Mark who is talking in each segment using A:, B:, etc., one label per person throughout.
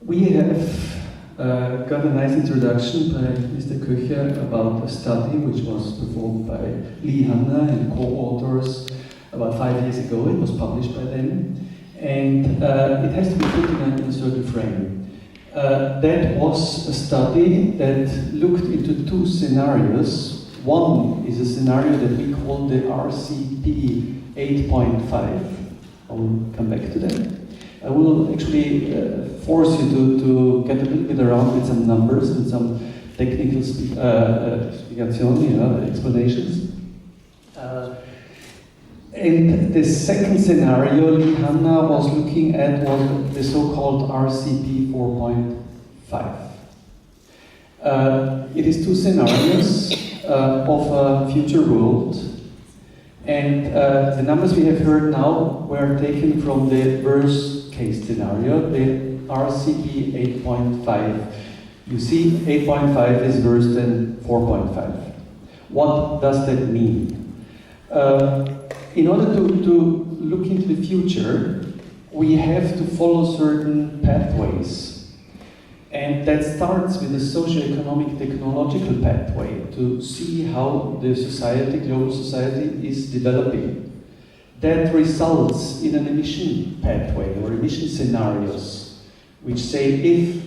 A: We have got a nice introduction by Mr. Köcher about a study which was performed by Lee Hanna and co-authors about 5 years ago. It was published by them, and it has to be put in a certain frame. That was a study that looked into two scenarios. One is a scenario that we call the RCP 8.5. I will come back to that. I will actually force you to get a little bit around with some numbers and some technical explanations. And the second scenario Lee Hanna was looking at was the so-called RCP 4.5. It is two scenarios of a future world. And the numbers we have heard now were taken from the worst case scenario, the RCP 8.5. You see, 8.5 is worse than 4.5. What does that mean? In order to look into the future, we have to follow certain pathways. And that starts with a socio-economic technological pathway to see how the society, global society, is developing. That results in an emission pathway or emission scenarios, which say if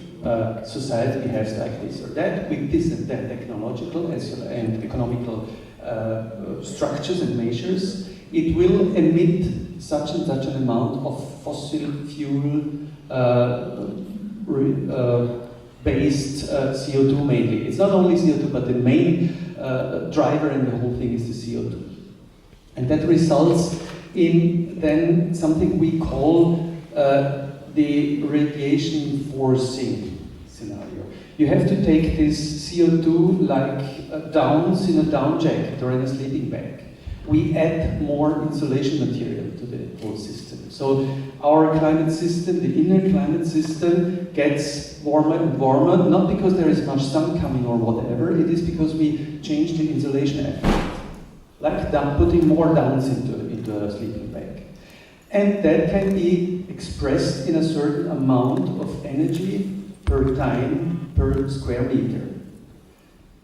A: society behaves like this or that, with this and that technological and economical structures and measures, it will emit such and such an amount of fossil fuel based CO2 mainly. It's not only CO2, but the main driver in the whole thing is the CO2. And that results in then something we call the radiation forcing scenario. You have to take this CO2 like downs in a down jacket or in a sleeping bag. We add more insulation material to the whole system. So our climate system, the inner climate system, gets warmer and warmer, not because there is much sun coming or whatever, it is because we change the insulation effect. Like putting more downs into a sleeping bag. And that can be expressed in a certain amount of energy per time per square meter.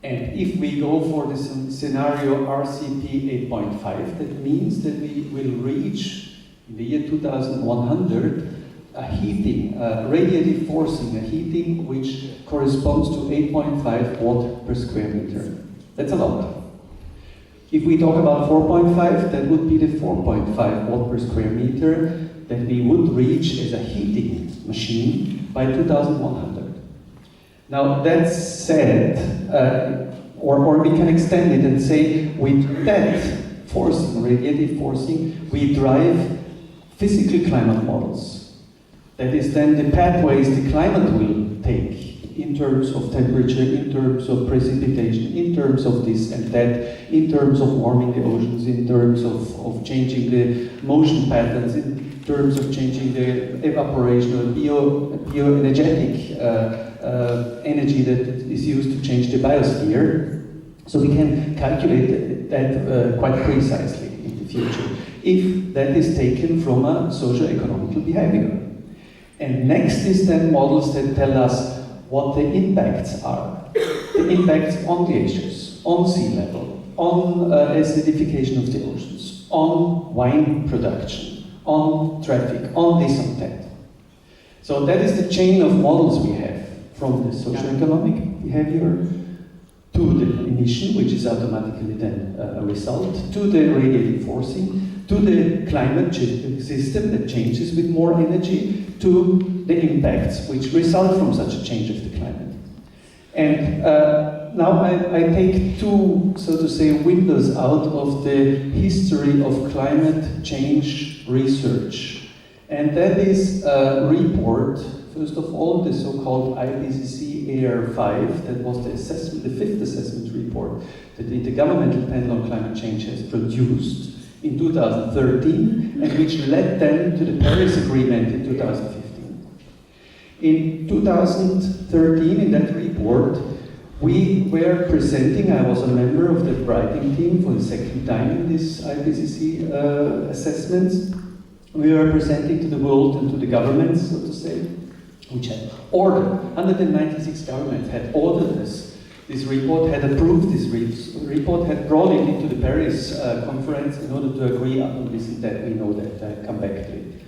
A: And if we go for this scenario RCP 8.5, that means that we will reach, in the year 2100, a heating, radiative forcing, a heating which corresponds to 8.5 watt per square meter. That's a lot. If we talk about 4.5, that would be the 4.5 watt per square meter that we would reach as a heating machine by 2100. Now that said, or we can extend it and say with that forcing, radiative forcing, we drive physical climate models. That is then the pathways the climate will take in terms of temperature, in terms of precipitation, in terms of this and that, in terms of warming the oceans, in terms of changing the motion patterns, in terms of changing the evaporation or bioenergetic energy that is used to change the biosphere. So we can calculate that quite precisely in the future, if that is taken from a socio-economical behavior. And next is then models that tell us what the impacts are. The impacts on glaciers, on sea level, on acidification of the oceans, on wine production, on traffic, on this and that. So that is the chain of models we have, from the socio-economic behavior to the emission, which is automatically then a result, to the radiative forcing, to the climate system that changes with more energy, to the impacts which result from such a change of the climate. And now I take two, so to say, windows out of the history of climate change research. And that is a report, first of all, the so-called IPCC AR5, that was the assessment, the fifth assessment report that the Intergovernmental Panel on Climate Change has produced in 2013, and which led then to the Paris Agreement in 2015. In 2013, in that report, we were presenting, I was a member of the writing team for the second time in this IPCC assessments. We were presenting to the world and to the governments, so to say, which had ordered, 196 governments had ordered this report, had approved this report, had brought it into the Paris conference in order to agree upon this and that. We know that, I'll come back to it.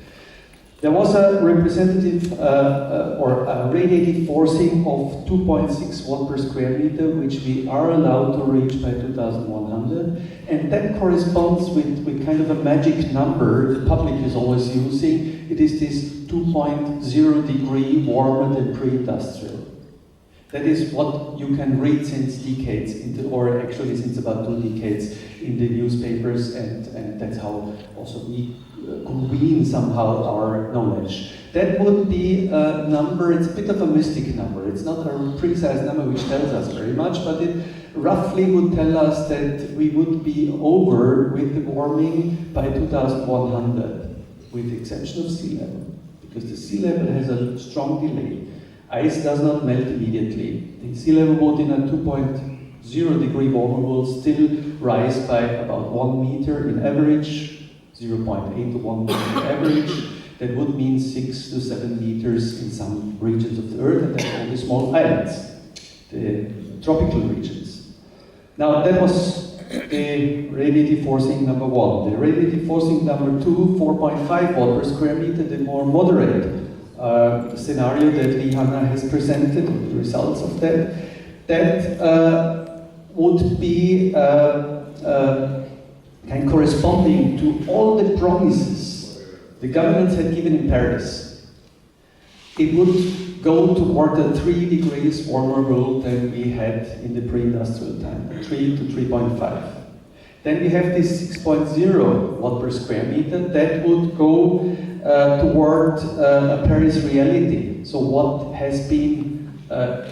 A: There was a representative or a radiative forcing of 2.6 watt per square meter, which we are allowed to reach by 2100. And that corresponds with kind of a magic number the public is always using. It is this 2.0 degree warmer than pre-industrial. That is what you can read since decades, or actually since about 2 decades in the newspapers, and that's how also we convene somehow our knowledge. That would be a number, it's a bit of a mystic number. It's not a precise number which tells us very much, but it roughly would tell us that we would be over with the warming by 2100, with the exception of sea level, because the sea level has a strong delay. Ice does not melt immediately. The sea level would in a 2.0 degree warmer will still rise by about 1 meter in average, 0.8 to 1 meter average. That would mean 6 to 7 meters in some regions of the Earth, and that's all the small islands, the tropical regions. Now that was the radiative forcing number 1. The radiative forcing number 2, 4.5 watt per square meter, the more moderate scenario that Lihanna has presented, the results of that, would be kind corresponding to all the promises the governments had given in Paris. It would go toward the 3 degrees warmer world than we had in the pre-industrial time, 3 to 3.5. Then we have this 6.0 watt per square meter that would go toward a Paris reality. So what has been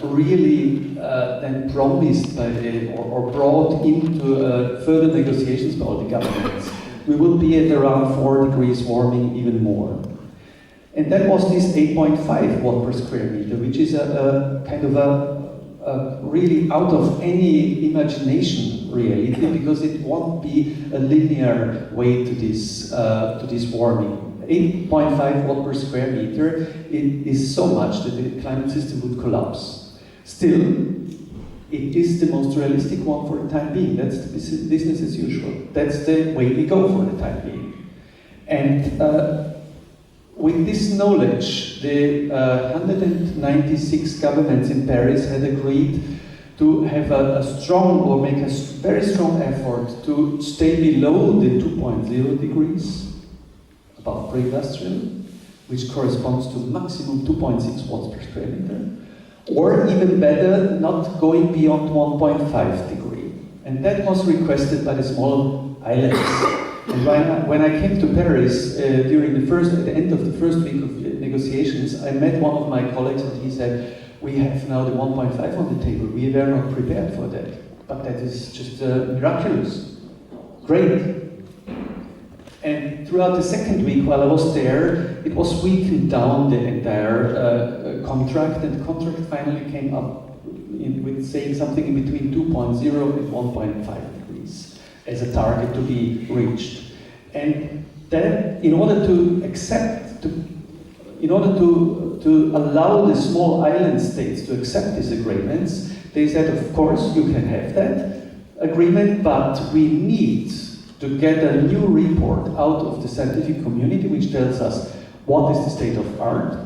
A: really then promised by or brought into further negotiations by all the governments. We would be at around 4 degrees warming, even more. And that was this 8.5 watt per square meter, which is a kind of a really out of any imagination reality, because it won't be a linear way to this warming. 8.5 watt per square meter is so much that the climate system would collapse. Still, it is the most realistic one for the time being. That's the business as usual. That's the way we go for the time being. And with this knowledge, the 196 governments in Paris had agreed to have a strong, or make a very strong effort to stay below the 2.0 degrees, above pre-industrial, which corresponds to maximum 2.6 watts per square meter, or even better, not going beyond 1.5 degree. And that was requested by the small islands. And when I came to Paris at the end of the first week of negotiations, I met one of my colleagues and he said, we have now the 1.5 on the table. We were not prepared for that. But that is just miraculous. Great. And throughout the second week, while I was there, it was weakened down the entire contract, and the contract finally came up with saying something in between 2.0 and 1.5 degrees as a target to be reached. And that, in order to allow the small island states to accept these agreements, they said, of course, you can have that agreement, but we need to get a new report out of the scientific community which tells us what is the state of art.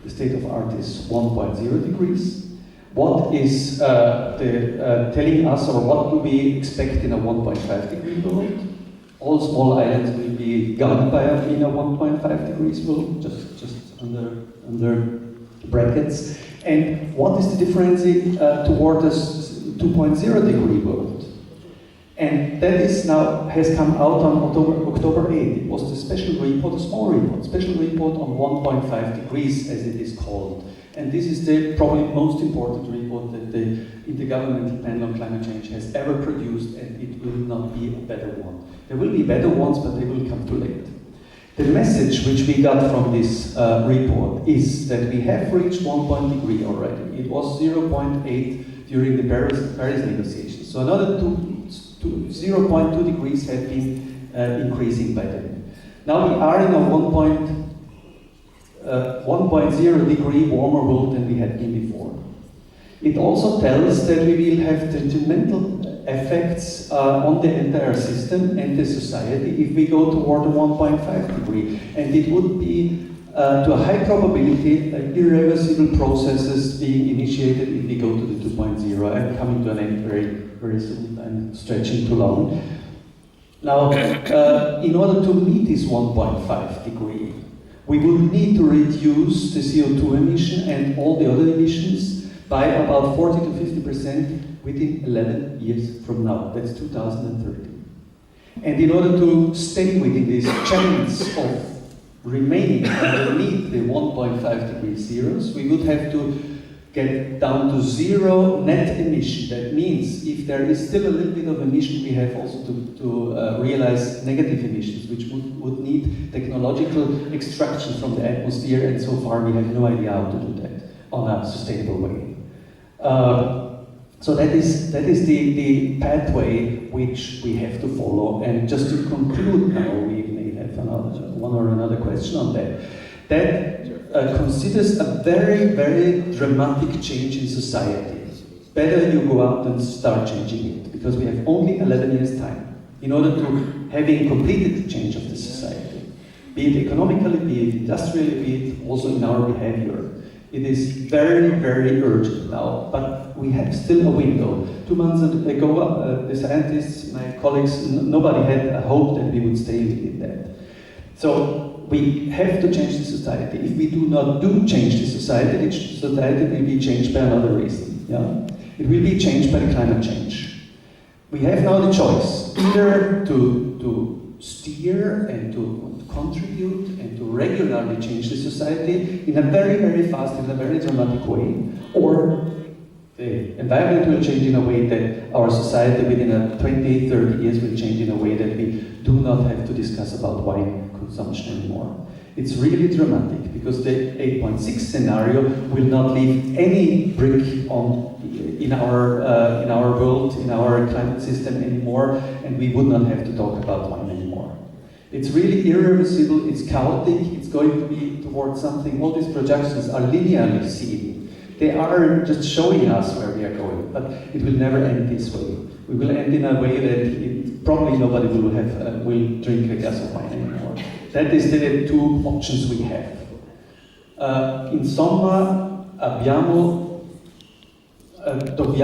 A: The state of art is 1.0 degrees. What is telling us, or what do we expect in a 1.5 degree world? All small islands will be gone by in a 1.5 degrees world, just under brackets. And what is the difference toward a 2.0 degree world? And that is now has come out on October 8th. It was the special report, a small report, special report on 1.5 degrees, as it is called. And this is the probably most important report that the Intergovernmental Panel on Climate Change has ever produced, and it will not be a better one. There will be better ones, but they will come too late. The message which we got from this report is that we have reached 1 degree already. It was 0.8 during the Paris negotiations. So another 0.2 degrees have been increasing by then. Now we are in a 1.0 degree warmer world than we had been before. It also tells that we will have detrimental effects on the entire system and the society if we go toward a 1.5 degree. And it would be, to a high probability, irreversible processes being initiated if we go to the 2.0. I'm coming to an end very soon. I'm stretching too long. Now, in order to meet this 1.5 degree, we will need to reduce the CO2 emission and all the other emissions by about 40 to 50% within 11 years from now. That's 2030. And in order to stay within this chance of remaining underneath the 1.5 degree zeros, we would have to get down to zero net emission. That means if there is still a little bit of emission, we have also to realize negative emissions, which would need technological extraction from the atmosphere, and so far we have no idea how to do that on a sustainable way. So that is the pathway which we have to follow. And just to conclude now, we may have one or another question on that. That considers a very dramatic change in society. Better you go out and start changing it, because we have only 11 years time in order to having completed the change of the society. Be it economically, be it industrially, be it also in our behavior. It is very urgent now, but we have still a window. 2 months ago, the scientists, my colleagues, nobody had a hope that we would stay in that. So we have to change the society. If we do not change the society will be changed by another reason. Yeah? It will be changed by the climate change. We have now the choice, either to steer and to contribute and to regularly change the society in a very fast, in a very dramatic way, or the environment will change in a way that our society within 20, 30 years will change in a way that we do not have to discuss about wine consumption anymore. It's really dramatic, because the 8.6 scenario will not leave any brick in our world, in our climate system anymore, and we would not have to talk about wine anymore. It's really irreversible, it's chaotic, it's going to be towards something. All these projections are linearly seen. They are just showing us where we are going, but it will never end this way. We will end in a way that probably nobody will drink a glass of wine anymore. That is the two options we have. Insomma, dobbiamo